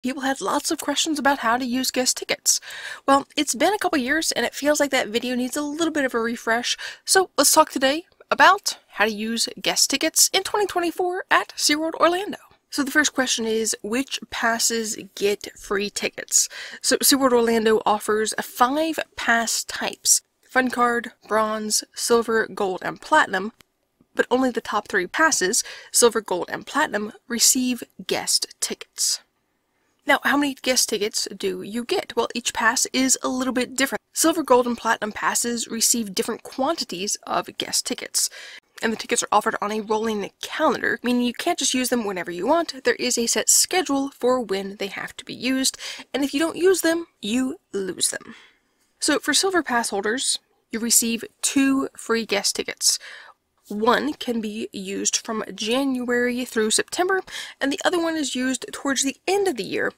People had lots of questions about how to use guest tickets. Well, it's been a couple years and it feels like that video needs a little bit of a refresh, so let's talk today about how to use guest tickets in 2024 at SeaWorld Orlando. So the first question is, which passes get free tickets? So SeaWorld Orlando offers 5 pass types: Fun Card, Bronze, Silver, Gold, and Platinum, but only the top 3 passes, Silver, Gold, and Platinum, receive guest tickets. Now, how many guest tickets do you get? Well, each pass is a little bit different. Silver, Gold, and Platinum passes receive different quantities of guest tickets. And the tickets are offered on a rolling calendar, meaning you can't just use them whenever you want. There is a set schedule for when they have to be used, and if you don't use them, you lose them. So for Silver Pass holders, you receive 2 free guest tickets. One can be used from January through September, and the other one is used towards the end of the year